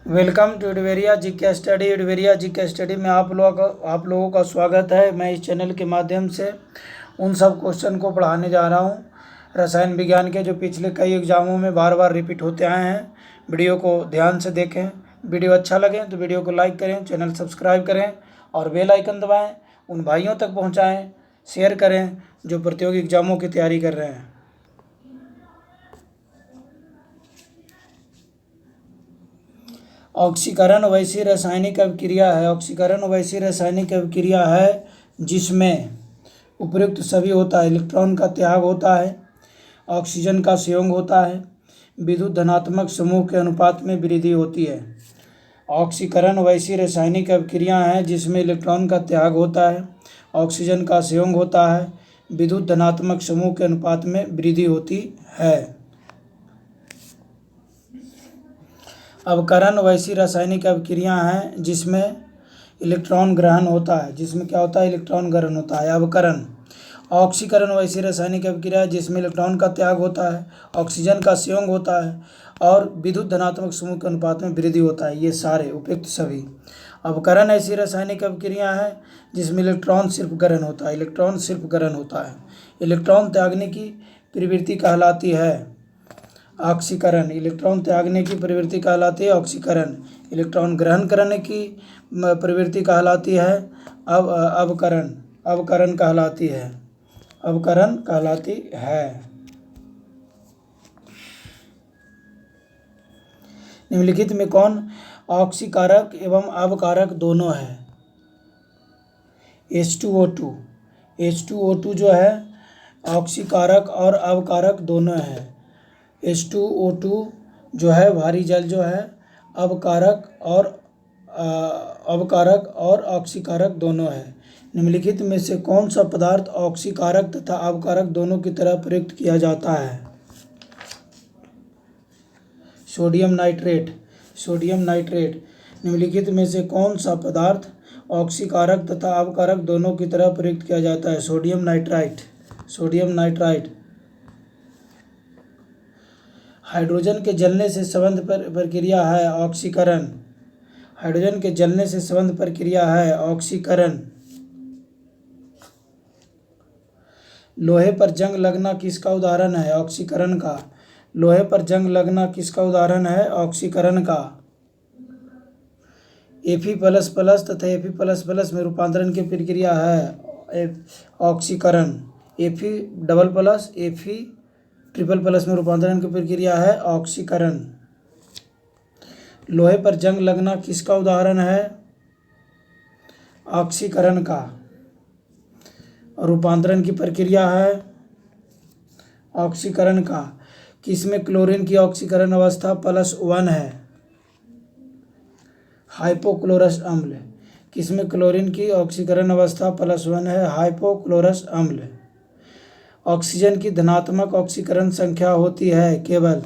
Welcome to एडवेरिया जी के study. एडवेरिया जी के study में आप लोगों का स्वागत है। मैं इस चैनल के माध्यम से उन सब क्वेश्चन को पढ़ाने जा रहा हूं रसायन विज्ञान के, जो पिछले कई एग्जामों में बार बार रिपीट होते आए हैं। वीडियो को ध्यान से देखें। वीडियो अच्छा लगे तो वीडियो को लाइक करें, चैनल सब्सक्राइब करें और बेल आइकन दबाएँ। उन भाइयों तक पहुँचाएँ, शेयर करें जो प्रतियोगी एग्जामों की तैयारी कर रहे हैं। ऑक्सीकरण वैसी रासायनिक अभिक्रिया है। ऑक्सीकरण वैसी रासायनिक अभिक्रिया है जिसमें उपयुक्त सभी होता है। इलेक्ट्रॉन का त्याग होता है, ऑक्सीजन का संयोग होता है, विद्युत धनात्मक समूह के अनुपात में वृद्धि होती है। ऑक्सीकरण वैसी रासायनिक अभिक्रिया है जिसमें इलेक्ट्रॉन का त्याग होता है, ऑक्सीजन का संयोग होता है, विद्युत धनात्मक समूह के अनुपात में वृद्धि होती है। अवकरण वैसी रासायनिक अभिक्रिया हैं जिसमें इलेक्ट्रॉन ग्रहण होता है। जिसमें क्या होता है? इलेक्ट्रॉन ग्रहण होता है। अवकरण। ऑक्सीकरण वैसी रासायनिक अभिक्रिया है जिसमें इलेक्ट्रॉन का त्याग होता है, ऑक्सीजन का संयोग होता है और विद्युत धनात्मक समूह के अनुपात में वृद्धि होता है। ये सारे उपयुक्त सभी। अवकरण ऐसी रासायनिक अभिक्रिया है जिसमें इलेक्ट्रॉन सिर्फ ग्रहण होता है। इलेक्ट्रॉन सिर्फ ग्रहण होता है। इलेक्ट्रॉन त्यागने की प्रवृत्ति कहलाती है ऑक्सीकरण। इलेक्ट्रॉन त्यागने की प्रवृत्ति कहलाती है ऑक्सीकरण। इलेक्ट्रॉन ग्रहण करने की प्रवृत्ति कहलाती है अवकरण। अवकरण कहलाती है। अवकरण कहलाती है। निम्नलिखित में कौन ऑक्सीकारक एवं अवकारक दोनों है? H2O2। H2O2 जो है ऑक्सीकारक और अवकारक दोनों है। H2O2 जो है भारी जल जो है अवकारक और ऑक्सीकारक दोनों है। निम्नलिखित में से कौन सा पदार्थ ऑक्सीकारक तथा अवकारक दोनों की तरह प्रयुक्त किया जाता है? Sodium nitrate. Sodium nitrate. निम्नलिखित में से कौन सा पदार्थ ऑक्सीकारक तथा अवकारक दोनों की तरह प्रयुक्त किया जाता है? Sodium nitrite. Sodium nitrite. Hydrogen के जलने से संबंध प्रक्रिया है ऑक्सीकरण। हाइड्रोजन के जलने से संबंध प्रक्रिया है ऑक्सीकरण। लोहे पर जंग लगना किसका उदाहरण है? ऑक्सीकरण का। लोहे पर जंग लगना किसका उदाहरण है? ऑक्सीकरण का। Fe++ तथा Fe++ में रूपांतरण की प्रक्रिया है ऑक्सीकरण। Fe++, में रूपांतरण की प्रक्रिया है ऑक्सीकरण। लोहे पर जंग लगना किसका उदाहरण है? ऑक्सीकरण का। रूपांतरण की प्रक्रिया है ऑक्सीकरण का। किसमें क्लोरीन की ऑक्सीकरण अवस्था +1 है? हाइपोक्लोरस अम्ल। किसमें क्लोरीन की ऑक्सीकरण अवस्था +1 है? हाइपोक्लोरस अम्ल। ऑक्सीजन की धनात्मक ऑक्सीकरण संख्या होती है केवल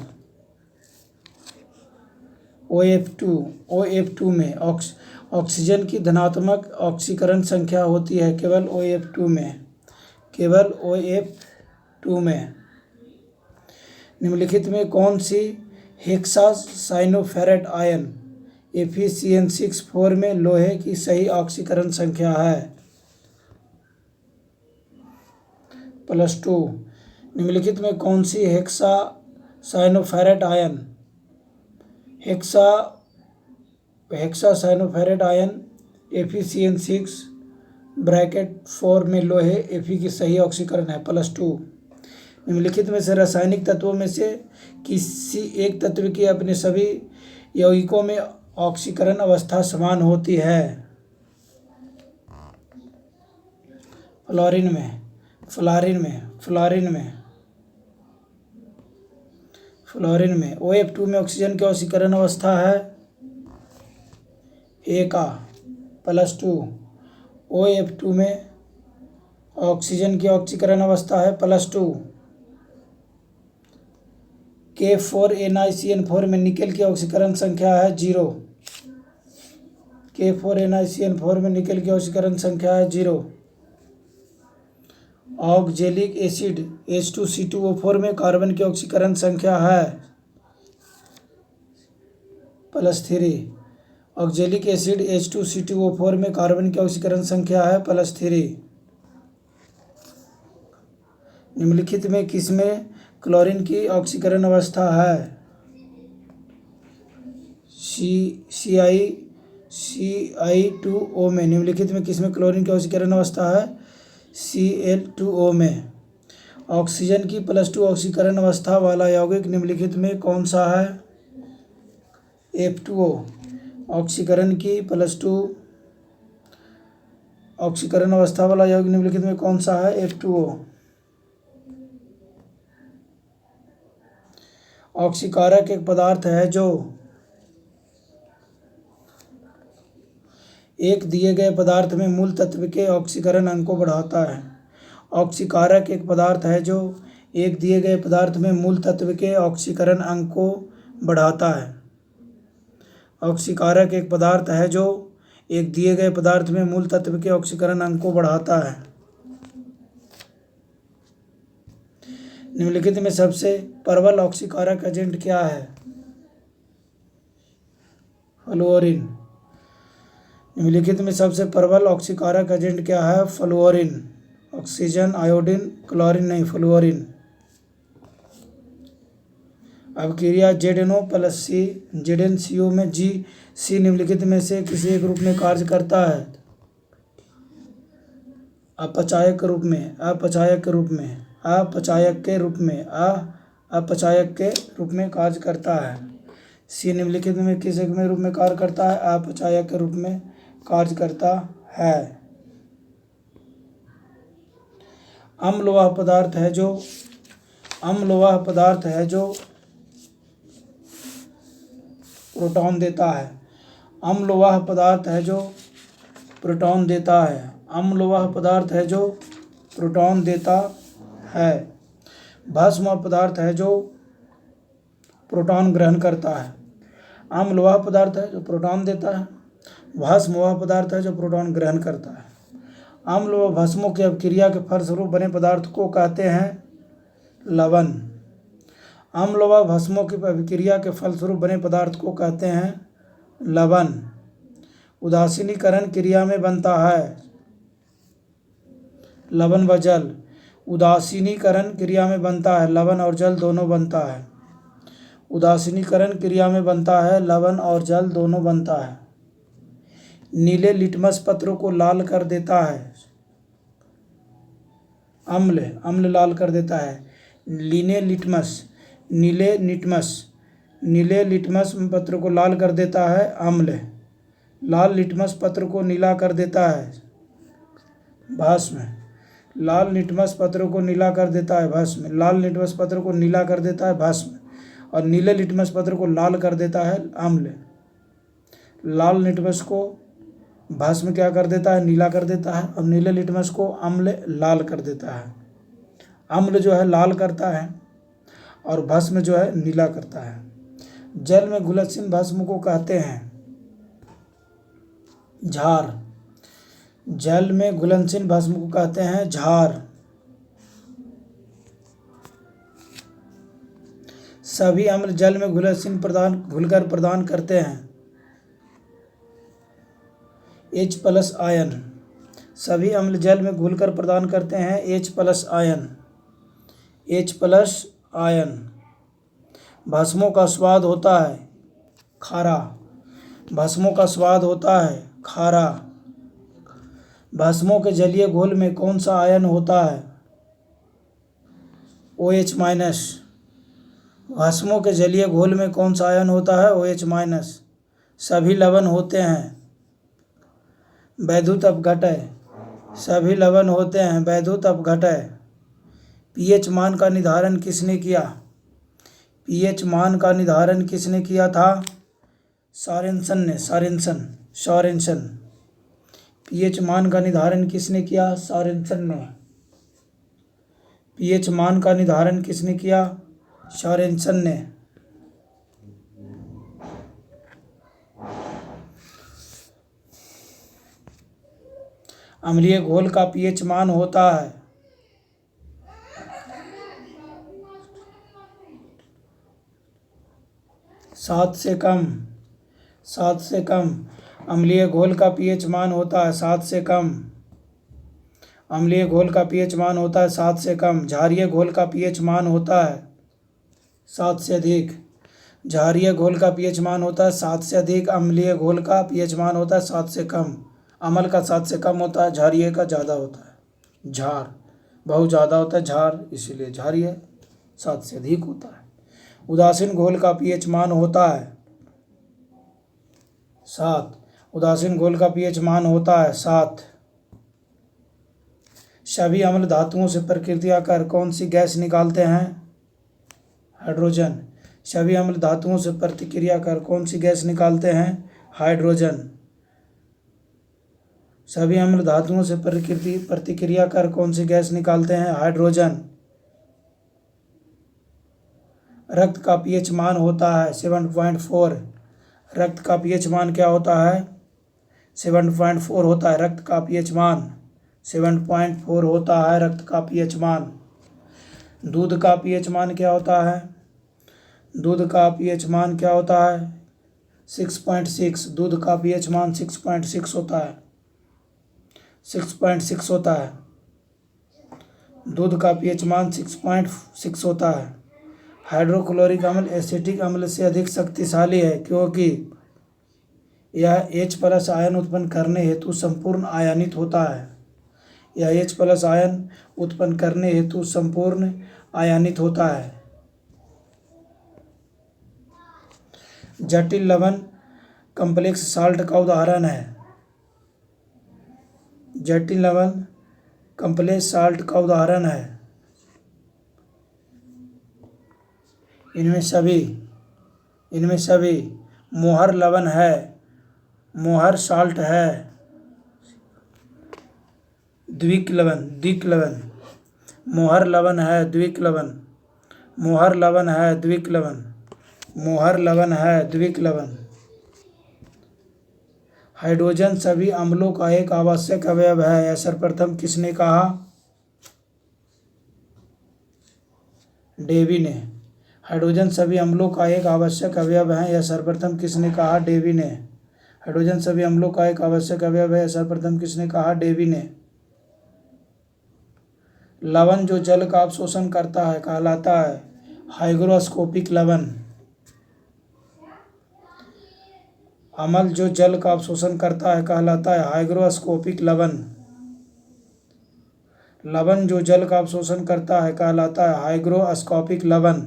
OF2 में। ऑक्सीजन की धनात्मक ऑक्सीकरण संख्या होती है केवल OF2 में। केवल OF2 में। निम्नलिखित में कौन सी हेक्सासाइनोफेरेट आयन Fe6 में लोहे की सही ऑक्सीकरण संख्या है? +2। निम्नलिखित में कौन सी hexacyanoferrate ion hexacyanoferrate ion Fe4 में लोहे Fe की सही ऑक्सीकरण है? +2। निम्नलिखित में से रासायनिक तत्वों में से किसी एक तत्व की अपने सभी यौगिकों में ऑक्सीकरण अवस्था समान होती है? फ्लोरीन में। फ्लोरीन में। OF2 में ऑक्सीजन की ऑक्सीकरण अवस्था है A का। +2। OF2 में ऑक्सीजन की ऑक्सीकरण अवस्था है +2। K4NiCN4 में निकेल की ऑक्सीकरण संख्या है 0। K4NiCN4 में निकेल की ऑक्सीकरण संख्या है 0। ऑक्जेलिक एसिड H2C2O4 में कार्बन की ऑक्सीकरण संख्या है +3। ऑक्जेलिक एसिड H2C2O4 में कार्बन की ऑक्सीकरण संख्या है +3। निम्नलिखित में किसमें क्लोरीन की ऑक्सीकरण अवस्था है? Ci2O में। निम्नलिखित में किसमें क्लोरीन की ऑक्सीकरण अवस्था है? Cl2O में। ऑक्सीजन की +2 ऑक्सीकरण अवस्था वाला यौगिक निम्नलिखित में कौन सा है? F2O। ऑक्सीकरण की +2 ऑक्सीकरण अवस्था वाला यौगिक निम्नलिखित में कौन सा है? F2O। ऑक्सीकारक एक पदार्थ है जो एक दिए गए पदार्थ में मूल तत्व के ऑक्सीकरण अंक को बढ़ाता है। ऑक्सीकारक एक पदार्थ है जो एक दिए गए पदार्थ में मूल तत्व के ऑक्सीकरण अंक को बढ़ाता है। ऑक्सीकारक एक पदार्थ है जो एक दिए गए पदार्थ में मूल तत्व के ऑक्सीकरण अंक को बढ़ाता है। निम्नलिखित में सबसे प्रबल ऑक्सीकारक एजेंट क्या है? फ्लोरीन। निम्नलिखित में सबसे प्रबल ऑक्सीकारक एजेंट क्या है? फ्लोरीन। ऑक्सीजन, आयोडीन, क्लोरीन नहीं, फ्लोरीन। अब क्रिया ZnO+C ZnCO में GC निम्नलिखित में से किसी एक रूप में कार्य करता है? अपचायक के रूप में, अपचायक के रूप में, अपचायक के रूप में, अपचायक के रूप में कार्य करता है। C निम्नलिखित में किस एक में रूप में कार्य करता है? अपचायक के रूप में कार्य करता है। अम्ल वह पदार्थ है जो प्रोटॉन देता है। अम्ल वह पदार्थ है जो प्रोटॉन देता है। अम्ल वह पदार्थ है जो प्रोटॉन देता है। भस्म वह पदार्थ है जो प्रोटॉन ग्रहण करता है। अम्ल वह पदार्थ है जो प्रोटॉन देता है। भस्म वह पदार्थ है जो प्रोटॉन ग्रहण करता है। अम्ल व भस्मों की अभिक्रिया के फलस्वरूप बने पदार्थ को कहते हैं लवण। अम्ल व भस्मों की अभिक्रिया के फलस्वरूप बने पदार्थ को कहते हैं लवण। उदासीनीकरण क्रिया में बनता है लवण व जल। उदासीनीकरण क्रिया में बनता है लवण और जल दोनों बनता है। उदासीनीकरण क्रिया में बनता है लवण और जल दोनों बनता है। नीले लिटमस पत्रों को लाल कर देता है। अम्ल लाल कर देता है। नीले लिटमस पत्र को लाल कर देता है अम्ल। लाल लिटमस पत्र को नीला कर देता है भस्म। लाल लिटमस पत्र को नीला कर देता है भस्म। लाल लिटमस पत्र को नीला कर देता है भस्म और नीले लिटमस पत्र को लाल कर देता है अम्ल। लाल लिटमस को भस्म क्या कर देता है? नीला कर देता है और नीले लिटमस को अम्ल लाल कर देता है। अम्ल जो है लाल करता है और भस्म जो है नीला करता है। जल में घुलनशील भस्म को कहते हैं क्षार। जल में घुलनशील भस्म को कहते हैं क्षार। सभी अम्ल जल में घुलकर प्रदान करते हैं H+ आयन। सभी अम्ल जल में घुलकर प्रदान करते हैं H+ आयन। H+ ion. भस्मों का स्वाद होता है खारा। भस्मों का स्वाद होता है खारा। भस्मों के जलीय घोल में कौन सा आयन होता है? OH-। भस्मों के जलीय घोल में कौन सा आयन होता है? OH-। सभी लवण होते हैं वैद्युत अपघटय। सभी लवण होते हैं वैद्युत अपघटय। pH मान का निर्धारण किसने किया? pH मान का निर्धारण किसने किया था? सॉरेनसन ने। सॉरेनसन। pH मान का निर्धारण किसने किया? सॉरेनसन ने। pH मान का निर्धारण किसने किया? सॉरेनसन ने। अम्लीय घोल का pH मान होता है 7 से कम। 7 से कम। अम्लीय घोल का पीएच मान होता है 7 से कम। अम्लीय घोल का पीएच मान होता है 7 से कम। क्षारीय घोल का पीएच मान होता है 7 से अधिक। क्षारीय घोल का पीएच मान होता है 7 से अधिक। अम्लीय घोल का पीएच मान होता है 7 से कम। अम्ल का 7 से कम होता है, क्षारीय का ज़्यादा होता है। क्षार बहुत ज़्यादा होता है, क्षार इसीलिए क्षारीय 7 से अधिक होता है। उदासीन घोल का पीएच मान होता है 7। उदासीन घोल का पीएच मान होता है 7। सभी अम्ल धातुओं से प्रतिक्रिया कर कौन सी गैस निकालते हैं? हाइड्रोजन। सभी अम्ल धातुओं से प्रतिक्रिया कर कौन सी गैस निकालते हैं? हाइड्रोजन। सभी अम्ल धातुओं से प्रतिक्रिया कर कौन सी गैस निकालते हैं? हाइड्रोजन। रक्त का पीएच मान होता है 7.4। रक्त का पीएच मान क्या होता है? 7.4 होता है रक्त का पीएच मान। 7.4 होता है रक्त का पीएच मान। दूध का पीएच मान क्या होता है? दूध का पीएच मान क्या होता है? 6.6। दूध का पीएच मान 6.6 होता है। 6.6 होता है। दूध का पीएच मान 6.6 होता है। हाइड्रोक्लोरिक अम्ल एसिटिक अम्ल से अधिक शक्तिशाली है क्योंकि यह H+ आयन उत्पन्न करने हेतु संपूर्ण आयनित होता है। यह H+ आयन उत्पन्न करने हेतु संपूर्ण आयनित होता है। जटिल लवण कॉम्प्लेक्स साल्ट का उदाहरण है। जटिल लवण कॉम्प्लेक्स साल्ट का उदाहरण है। इनमें सभी मोहर लवण है, मोहर साल्ट है। द्विक लवण मोहर लवण है, द्विक लवण मोहर लवण है, द्विक लवण मोहर लवण है, द्विक लवण। हाइड्रोजन सभी अम्लों का एक आवश्यक अवयव है, यह सर्वप्रथम किसने कहा? डेवी ने। हाइड्रोजन सभी अम्लों का एक आवश्यक अवयव है, यह सर्वप्रथम किसने कहा? डेवी ने। हाइड्रोजन सभी अम्लों का एक आवश्यक अवयव है, सर्वप्रथम किसने कहा? डेवी ने। लवण जो जल का अवशोषण करता है कहलाता है हाइग्रोस्कोपिक लवण। अम्ल जो जल का अवशोषण करता है कहलाता है हाइग्रोस्कोपिक लवण। लवण जो जल का अवशोषण करता है कहलाता है हाइग्रोस्कोपिक लवण।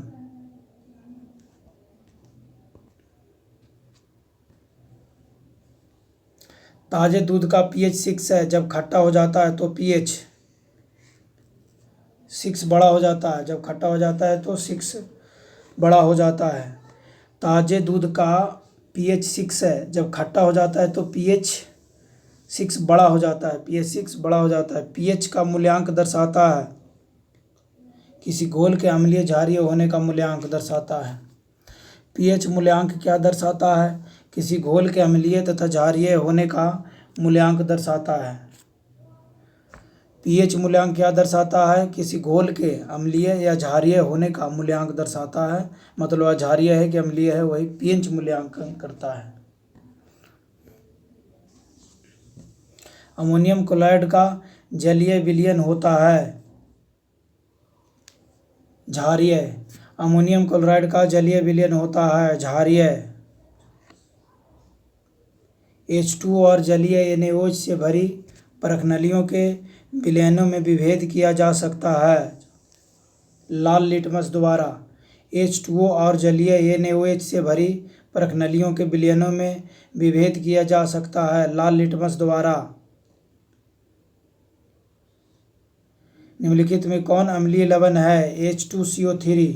ताजे दूध का पीएच 6 है, जब खट्टा हो जाता है तो पीएच 6 बड़ा हो जाता है। जब खट्टा हो जाता है तो 6 बड़ा हो जाता है। ताजे दूध का पीएच 6 है, जब खट्टा हो जाता है तो पीएच 6 बड़ा हो जाता है। पीएच 6 बड़ा हो जाता है। पीएच का मूल्यांक दर्शाता है किसी घोल के अम्लीय क्षारीय होने का मूल्यांक दर्शाता है। पीएच मूल्यांक क्या दर्शाता है? किसी घोल के अम्लीय तथा क्षारीय होने का मूल्यांक दर्शाता है। पीएच मूल्यांक क्या दर्शाता है? किसी घोल के अम्लीय या क्षारीय होने का मूल्यांक दर्शाता है। मतलब क्षारीय है कि अम्लीय है, वही पीएच मूल्यांकन करता है। अमोनियम क्लोराइड का जलीय विलयन होता है क्षारीय। अमोनियम क्लोराइड का जलीय विलयन होता है क्षारीय। H2O और जलीय NaOH से भरी परखनलियों के विलयनों में विभेद किया जा सकता है लाल लिटमस द्वारा। H2O और जलीय NaOH से भरी परखनलियों के विलयनों में विभेद किया जा सकता है लाल लिटमस द्वारा। निम्नलिखित में कौन अम्लीय लवण है? H2CO3।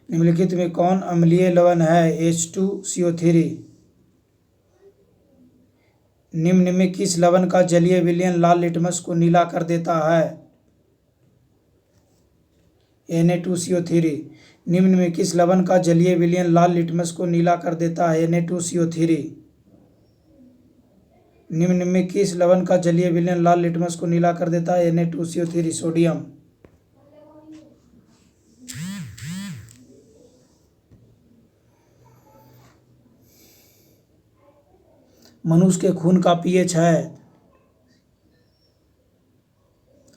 निम्नलिखित में कौन अम्लीय लवण है? H2CO3। निम्न में किस लवण का जलीय विलयन लाल लिटमस को नीला कर देता है? Na2CO3। निम्न में किस लवण का जलीय विलयन लाल लिटमस को नीला कर देता है? Na2CO3। निम्न में किस लवण का जलीय विलयन लाल लिटमस को नीला कर देता है? Na2CO3 sodium. मनुष्य के खून का पीएच है,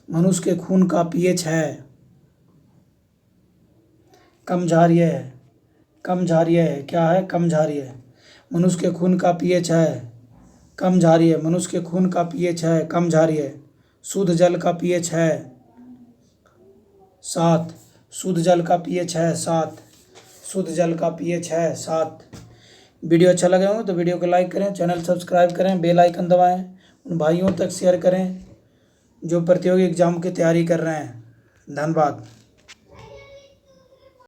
मनुष्य के खून का पीएच है कम क्षारीय है, कम क्षारीय है, क्या है, कम क्षारीय है। मनुष्य के खून का पीएच है कम क्षारीय, मनुष्य के खून का पीएच है कम क्षारीय। शुद्ध जल का पीएच है 7, शुद्ध जल का पीएच है 7, शुद्ध जल का पीएच है 7। वीडियो अच्छा लगे हो तो वीडियो को लाइक करें, चैनल सब्सक्राइब करें, बेल आइकन दबाएं, उन भाइयों तक शेयर करें जो प्रतियोगी एग्जाम की तैयारी कर रहे हैं। धन्यवाद।